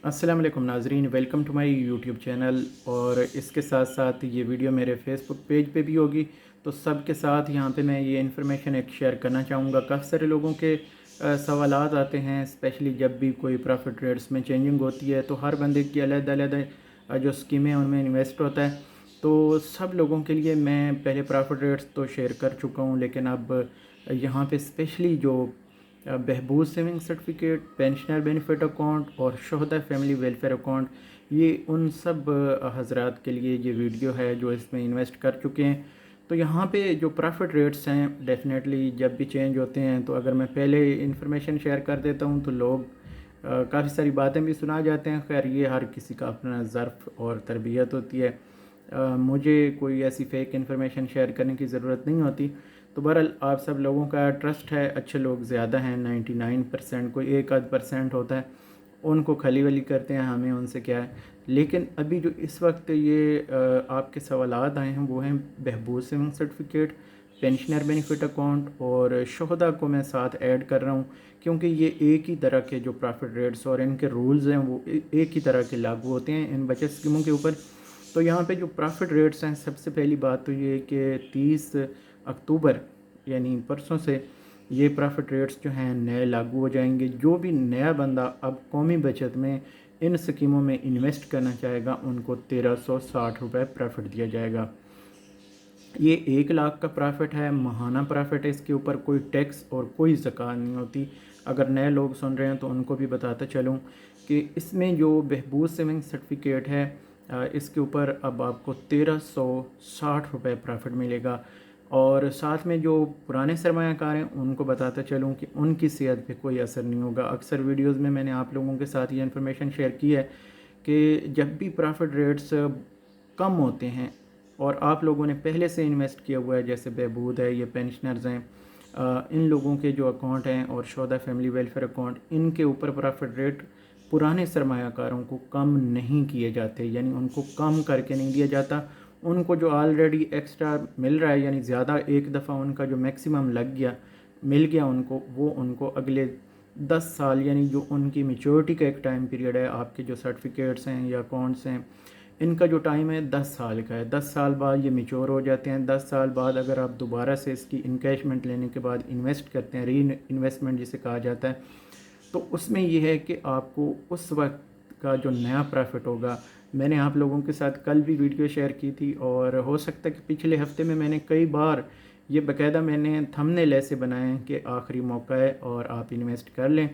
अस्सलाम वालेकुम नाजरीन, welcome to my YouTube channel. और इसके साथ साथ ये वीडियो मेरे फेसबुक पेज पे भी होगी, तो सब के साथ यहाँ पे मैं ये इन्फॉर्मेशन एक शेयर करना चाहूँगा। काफ़ी सारे लोगों के सवालात आते हैं, स्पेशली जब भी कोई प्रॉफिट रेट्स में चेंजिंग होती है तो हर बंदे की अलग-अलग जो स्कीमें उनमें इन्वेस्ट होता है। तो सब लोगों के लिए मैं पहले प्रॉफिट रेट्स तो शेयर कर चुका हूँ, लेकिन अब यहाँ पे स्पेशली जो Behbood saving certificate, pensioner benefit account और शोहदा फैमिली वेलफेयर अकाउंट, ये उन सब हजरात के लिए ये वीडियो है जो इसमें इन्वेस्ट कर चुके हैं। तो यहाँ पे जो प्रॉफिट रेट्स हैं डेफिनेटली जब भी चेंज होते हैं, तो अगर मैं पहले इन्फॉर्मेशन शेयर कर देता हूँ तो लोग काफ़ी सारी बातें भी सुना जाते हैं। खैर, ये हर किसी का अपना ज़र्फ़ और तरबियत होती है। मुझे कोई ऐसी फ़ेक इन्फॉर्मेशन शेयर करने की ज़रूरत नहीं होती। तो बहरहाल आप सब लोगों का ट्रस्ट है, अच्छे लोग ज़्यादा हैं, 99%, कोई एक आध परसेंट होता है उनको खली वली करते हैं, हमें उनसे क्या है। लेकिन अभी जो इस वक्त ये आपके सवालात आए हैं वो हैं Behbood saving certificate, pensioner benefit account और शोहदा को मैं साथ ऐड कर रहा हूँ, क्योंकि ये एक ही तरह के जो प्रॉफिट रेट्स और इनके रूल्स हैं वो एक ही तरह के लागू होते हैं इन बचत स्कीमों के ऊपर। तो यहाँ पे जो प्रॉफिट रेट्स हैं, सबसे पहली बात तो ये कि 30 अक्टूबर यानी परसों से ये प्रॉफिट रेट्स जो हैं नए लागू हो जाएंगे। जो भी नया बंदा अब कौमी बचत में इन स्कीमों में इन्वेस्ट करना चाहेगा उनको 1360 रुपये प्रॉफिट दिया जाएगा। ये 1 लाख का प्रॉफिट है, महाना प्रॉफिट है, इसके ऊपर कोई टैक्स और कोई ज़कात नहीं होती। अगर नए लोग सुन रहे हैं तो उनको भी बताता चलूँ कि इसमें जो बहबूद सेविंग सर्टिफिकेट है इसके ऊपर अब आपको 1360 रुपये प्रॉफिट मिलेगा। और साथ में जो पुराने सरमायाकार हैं उनको बताता चलूँ कि उनकी सेहत पे कोई असर नहीं होगा। अक्सर वीडियोज़ में मैंने आप लोगों के साथ ये इन्फॉर्मेशन शेयर की है कि जब भी प्रॉफिट रेट्स कम होते हैं और आप लोगों ने पहले से इन्वेस्ट किया हुआ है, जैसे बहबूद है, ये पेंशनर्स हैं, इन लोगों के जो अकाउंट हैं और शोहदा फैमिली वेलफेयर अकाउंट, इनके ऊपर प्रॉफिट रेट पुराने सरमायाकारों को कम नहीं किए जाते, यानी उनको कम करके नहीं दिया जाता। उनको जो ऑलरेडी एक्स्ट्रा मिल रहा है, यानी ज़्यादा एक दफ़ा उनका जो मैक्सिमम लग गया मिल गया उनको, वो उनको अगले 10 साल, यानी जो उनकी मेच्योरिटी का एक टाइम पीरियड है, आपके जो सर्टिफिकेट्स हैं या अकाउंट्स हैं, इनका जो टाइम है 10 साल का है। 10 साल बाद ये मेच्योर हो जाते हैं। 10 साल बाद अगर आप दोबारा से इसकी इनकैशमेंट लेने के बाद इन्वेस्ट करते हैं, री इन्वेस्टमेंट जिसे कहा जाता है, तो उसमें ये है कि आपको उस वक्त का जो नया प्रॉफिट होगा, मैंने आप लोगों के साथ कल भी वीडियो शेयर की थी और हो सकता है कि पिछले हफ्ते में मैंने कई बार ये बाकायदा मैंने थंबनेल ऐसे बनाए हैं कि आखिरी मौका है और आप इन्वेस्ट कर लें।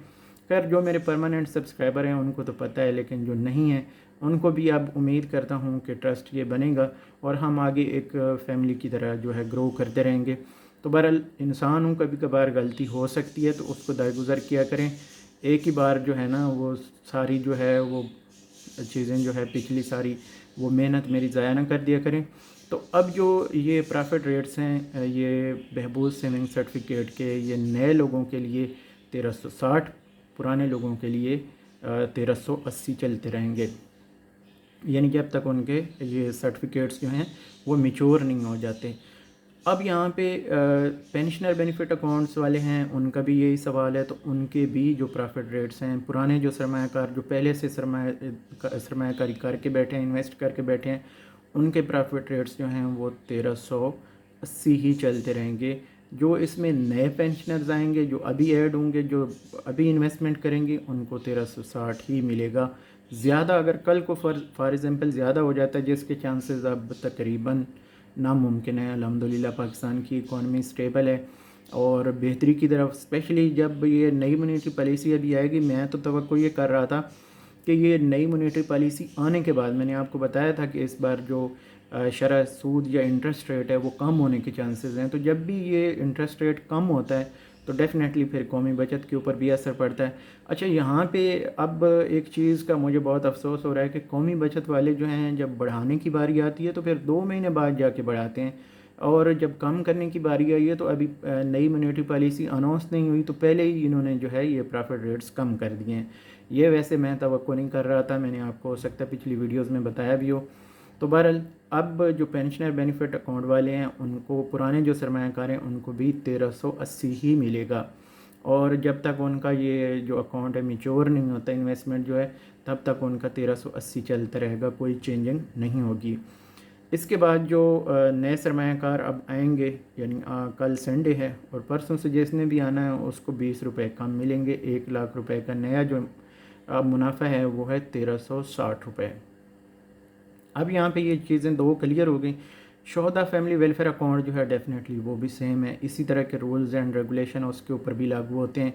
खैर, जो मेरे परमानेंट सब्सक्राइबर हैं उनको तो पता है, लेकिन जो नहीं है उनको भी अब उम्मीद करता हूँ कि ट्रस्ट ये बनेगा और हम आगे एक फैमिली की तरह जो है ग्रो करते रहेंगे। तो बहरहाल इंसान हूँ, कभी कभार गलती हो सकती है, तो उसको दरगुजर किया करें। एक ही बार जो है ना वो सारी जो है वो चीज़ें जो है पिछली सारी वो मेहनत मेरी ज़ाया ना कर दिया करें। तो अब जो ये प्रॉफिट रेट्स हैं, ये बहबूद सेविंग सर्टिफिकेट के ये नए लोगों के लिए 1360, पुराने लोगों के लिए 1380 चलते रहेंगे, यानी जब तक उनके ये सर्टिफिकेट्स जो हैं वो मैच्योर नहीं हो जाते। अब यहाँ पे पेंशनर बेनिफिट अकाउंट्स वाले हैं, उनका भी यही सवाल है, तो उनके भी जो प्रॉफिट रेट्स हैं, पुराने जो सरमायाकार जो पहले से सरमायाकारी करके बैठे हैं, इन्वेस्ट करके बैठे हैं, उनके प्रॉफिट रेट्स जो हैं वो 1380 ही चलते रहेंगे। जो इसमें नए पेंशनर्स आएंगे, जो अभी ऐड होंगे, जो अभी इन्वेस्टमेंट करेंगे, उनको 1360 ही मिलेगा। ज़्यादा अगर कल को फॉर एग्ज़ाम्पल ज़्यादा हो जाता है, जिसके चांसेस अब तकरीबन नामुमकिन है। अल्हम्दुलिल्लाह पाकिस्तान की इकॉनमी स्टेबल है और बेहतरी की तरफ, स्पेशली जब ये नई मॉनेटरी पॉलिसी अभी आएगी, मैं तो तवक्को ये कर रहा था कि ये नई मॉनेटरी पॉलिसी आने के बाद, मैंने आपको बताया था कि इस बार जो शरह सूद या इंटरेस्ट रेट है वो कम होने के चांसेस हैं। तो जब भी ये इंटरेस्ट रेट कम होता है तो डेफ़िनेटली फिर कौमी बचत के ऊपर भी असर पड़ता है। अच्छा, यहाँ पे अब एक चीज़ का मुझे बहुत अफसोस हो रहा है कि कौमी बचत वाले जो हैं, जब बढ़ाने की बारी आती है तो फिर 2 महीने बाद जाके बढ़ाते हैं, और जब कम करने की बारी आई है तो अभी नई मॉनेटरी पॉलिसी अनाउंस नहीं हुई तो पहले ही इन्होंने जो है ये प्रॉफिट रेट्स कम कर दिए हैं। ये वैसे मैं तवक्को नहीं कर रहा था, मैंने आपको हो सकता है पिछली वीडियोज़ में बताया भी हो। तो बहरहाल अब जो पेंशनर बेनिफिट अकाउंट वाले हैं उनको, पुराने जो सरमायाकार हैं, उनको भी 1380 ही मिलेगा। اور جب تک ان کا یہ جو اکاؤنٹ ہے میچور نہیں ہوتا انویسٹمنٹ جو ہے تب تک ان کا 1380 چلتا رہے گا، کوئی چینجنگ نہیں ہوگی۔ اس کے بعد جو نئے سرمایہ کار اب آئیں گے، یعنی کل سنڈے ہے اور پرسوں سے جس نے بھی آنا ہے اس کو 20 روپے کم ملیں گے۔ 1 لاکھ روپے کا نیا جو منافع ہے وہ ہے 1360 روپے۔ اب یہاں پہ یہ چیزیں دو کلیئر ہو گئیں۔ شہدا فیملی ویلفیئر اکاؤنٹ جو ہے ڈیفینیٹلی وہ بھی سیم ہے، اسی طرح کے رولز اینڈ ریگولیشن اس کے اوپر بھی لاگو ہوتے ہیں۔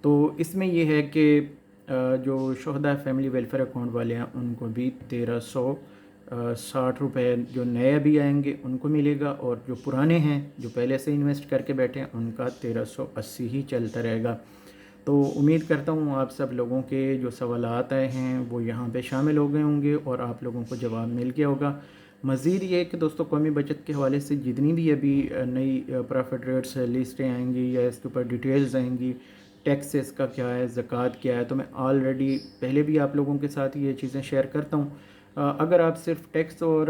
تو اس میں یہ ہے کہ جو شہدا فیملی ویلفیئر اکاؤنٹ والے ہیں ان کو بھی 1360 روپے جو نئے بھی آئیں گے ان کو ملے گا، اور جو پرانے ہیں جو پہلے سے انویسٹ کر کے بیٹھے ہیں ان کا 1380 ہی چلتا رہے گا۔ تو امید کرتا ہوں آپ سب لوگوں کے جو سوالات آئے ہیں وہ یہاں پہ شامل ہو گئے ہوں گے اور آپ لوگوں کو جواب مل گیا ہوگا۔ مزید یہ کہ دوستوں قومی بچت کے حوالے سے جتنی بھی ابھی نئی پرافٹ ریٹس لسٹیں آئیں گی یا اس کے اوپر ڈیٹیلز آئیں گی، ٹیکسز کا کیا ہے، زکوٰۃ کیا ہے، تو میں آلریڈی پہلے بھی آپ لوگوں کے ساتھ یہ چیزیں شیئر کرتا ہوں۔ اگر آپ صرف ٹیکس اور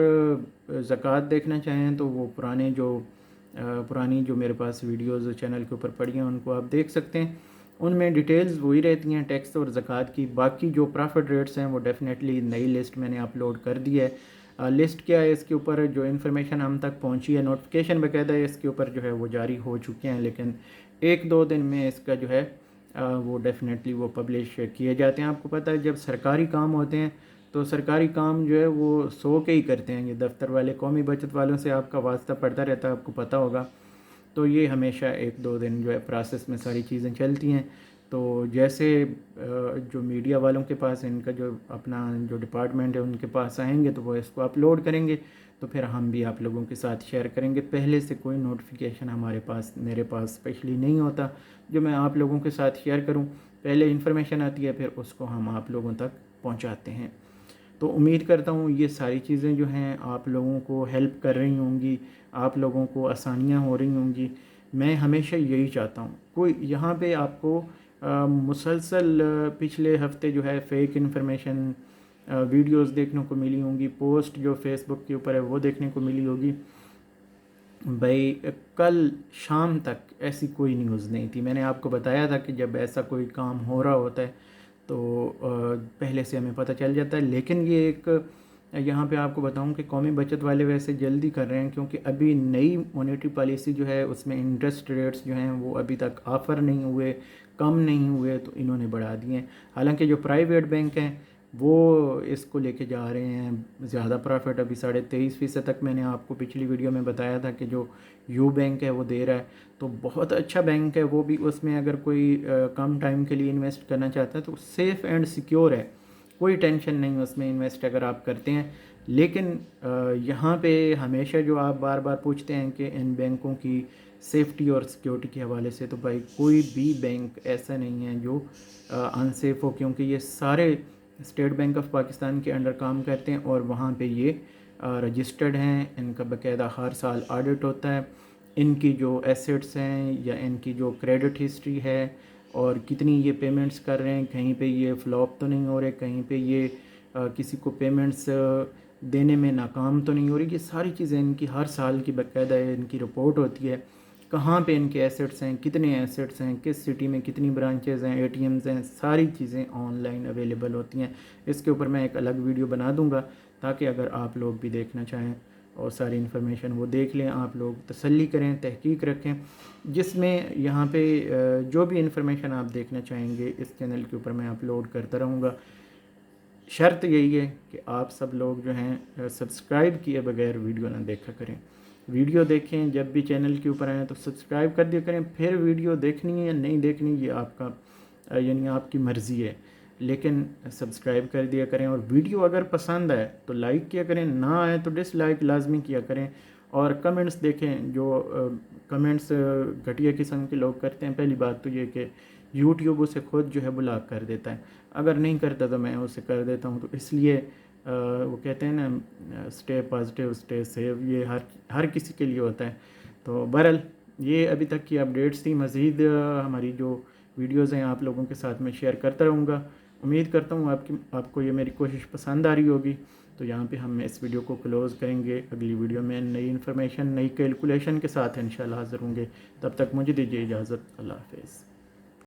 زکوٰۃ دیکھنا چاہیں تو وہ پرانی جو میرے پاس ویڈیوز چینل کے اوپر پڑی ہیں ان کو آپ دیکھ سکتے ہیں، ان میں ڈیٹیلز وہی رہتی ہیں ٹیکس اور زکوٰۃ کی۔ باقی جو پرافٹ ریٹس ہیں وہ ڈیفینیٹلی نئی لسٹ میں نے اپلوڈ کر دی ہے۔ لسٹ کیا ہے، اس کے اوپر جو انفارمیشن ہم تک پہنچی ہے، نوٹیفیکیشن باقاعدہ ہے اس کے اوپر جو ہے وہ جاری ہو چکے ہیں، لیکن 1-2 دن میں اس کا جو ہے وہ ڈیفینیٹلی وہ پبلش کیے جاتے ہیں۔ آپ کو پتہ ہے جب سرکاری کام ہوتے ہیں تو سرکاری کام جو ہے وہ سو کے ہی کرتے ہیں، یہ دفتر والے قومی بچت والوں سے آپ کا واسطہ پڑتا رہتا ہے، آپ کو پتہ ہوگا۔ تو یہ ہمیشہ 1-2 دن جو ہے پروسیس میں ساری چیزیں چلتی ہیں۔ تو جیسے جو میڈیا والوں کے پاس ان کا جو اپنا جو ڈپارٹمنٹ ہے ان کے پاس آئیں گے تو وہ اس کو اپلوڈ کریں گے، تو پھر ہم بھی آپ لوگوں کے ساتھ شیئر کریں گے۔ پہلے سے کوئی نوٹیفیکیشن میرے پاس اسپیشلی نہیں ہوتا جو میں آپ لوگوں کے ساتھ شیئر کروں، پہلے انفارمیشن آتی ہے پھر اس کو ہم آپ لوگوں تک پہنچاتے ہیں۔ تو امید کرتا ہوں یہ ساری چیزیں جو ہیں آپ لوگوں کو ہیلپ کر رہی ہوں گی، آپ لوگوں کو آسانیاں ہو رہی ہوں گی۔ میں ہمیشہ یہی چاہتا ہوں، کوئی یہاں پہ آپ کو مسلسل پچھلے ہفتے جو ہے فیک انفارمیشن ویڈیوز دیکھنے کو ملی ہوں گی، پوسٹ جو فیس بک کے اوپر ہے وہ دیکھنے کو ملی ہوگی۔ بھائی کل شام تک ایسی کوئی نیوز نہیں تھی، میں نے آپ کو بتایا تھا کہ جب ایسا کوئی کام ہو رہا ہوتا ہے تو پہلے سے ہمیں پتہ چل جاتا ہے، لیکن یہ ایک یہاں پہ آپ کو بتاؤں کہ قومی بچت والے ویسے جلدی کر رہے ہیں کیونکہ ابھی نئی مانیٹری پالیسی جو ہے اس میں انٹرسٹ ریٹس جو ہیں وہ ابھی تک آفر نہیں ہوئے، کم نہیں ہوئے، تو انہوں نے بڑھا دیے ہیں۔ حالانکہ جو پرائیویٹ بینک ہیں وہ اس کو لے کے جا رہے ہیں زیادہ پرافٹ، ابھی 23.5% تک میں نے آپ کو پچھلی ویڈیو میں بتایا تھا کہ جو یو بینک ہے وہ دے رہا ہے، تو بہت اچھا بینک ہے وہ بھی۔ اس میں اگر کوئی کم ٹائم کے لیے انویسٹ کرنا چاہتا ہے تو سیف اینڈ سیکیور ہے، کوئی ٹینشن نہیں اس میں انویسٹ اگر آپ کرتے ہیں۔ لیکن یہاں پہ ہمیشہ جو آپ بار بار پوچھتے ہیں کہ ان بینکوں کی سیفٹی اور سیکیورٹی کے حوالے سے، تو بھائی کوئی بھی بینک ایسا نہیں ہے جو انسیف ہو، کیونکہ یہ سارے اسٹیٹ بینک آف پاکستان کے انڈر کام کرتے ہیں اور وہاں پہ یہ رجسٹرڈ ہیں، ان کا باقاعدہ ہر سال آڈٹ ہوتا ہے، ان کی جو ایسیٹس ہیں یا ان کی جو کریڈٹ ہسٹری ہے اور کتنی یہ پیمنٹس کر رہے ہیں، کہیں پہ یہ فلاپ تو نہیں ہو رہے، کہیں پہ یہ کسی کو پیمنٹس دینے میں ناکام تو نہیں ہو رہی، یہ ساری چیزیں ان کی ہر سال کی باقاعدہ ان کی رپورٹ ہوتی ہے، کہاں پہ ان کے ایسیٹس ہیں، کتنے ایسیٹس ہیں، کس سٹی میں کتنی برانچز ہیں، اے ٹی ایمز ہیں، ساری چیزیں آن لائن اویلیبل ہوتی ہیں۔ اس کے اوپر میں ایک الگ ویڈیو بنا دوں گا تاکہ اگر آپ لوگ بھی دیکھنا چاہیں اور ساری انفارمیشن وہ دیکھ لیں، آپ لوگ تسلی کریں، تحقیق رکھیں، جس میں یہاں پہ جو بھی انفارمیشن آپ دیکھنا چاہیں گے اس چینل کے اوپر میں اپلوڈ کرتا رہوں گا۔ شرط یہی ہے کہ آپ سب لوگ جو ہیں سبسکرائب کیے بغیر ویڈیو نہ دیکھا کریں، ویڈیو دیکھیں جب بھی چینل کے اوپر آئیں تو سبسکرائب کر دیا کریں، پھر ویڈیو دیکھنی ہے یا نہیں دیکھنی یہ آپ کا یعنی آپ کی مرضی ہے، لیکن سبسکرائب کر دیا کریں، اور ویڈیو اگر پسند آئے تو لائک کیا کریں، نہ آئے تو ڈس لائک لازمی کیا کریں، اور کمنٹس دیکھیں، جو کمنٹس گھٹیا قسم کے لوگ کرتے ہیں، پہلی بات تو یہ کہ یوٹیوب اسے خود جو ہے بلاک کر دیتا ہے، اگر نہیں کرتا تو میں اسے کر دیتا ہوں، تو اس لیے وہ کہتے ہیں نا اسٹے پازیٹیو اسٹے سیف، یہ ہر کسی کے لیے ہوتا ہے۔ تو بہرحال یہ ابھی تک کی اپڈیٹس تھی، مزید ہماری جو ویڈیوز ہیں آپ لوگوں کے ساتھ میں شیئر کرتا رہوں گا۔ امید کرتا ہوں آپ کو یہ میری کوشش پسند آ رہی ہوگی۔ تو یہاں پہ ہم اس ویڈیو کو کلوز کریں گے، اگلی ویڈیو میں نئی انفارمیشن، نئی کیلکولیشن کے ساتھ انشاءاللہ حاضر ہوں گے، تب تک مجھے دیجیے اجازت، اللہ حافظ۔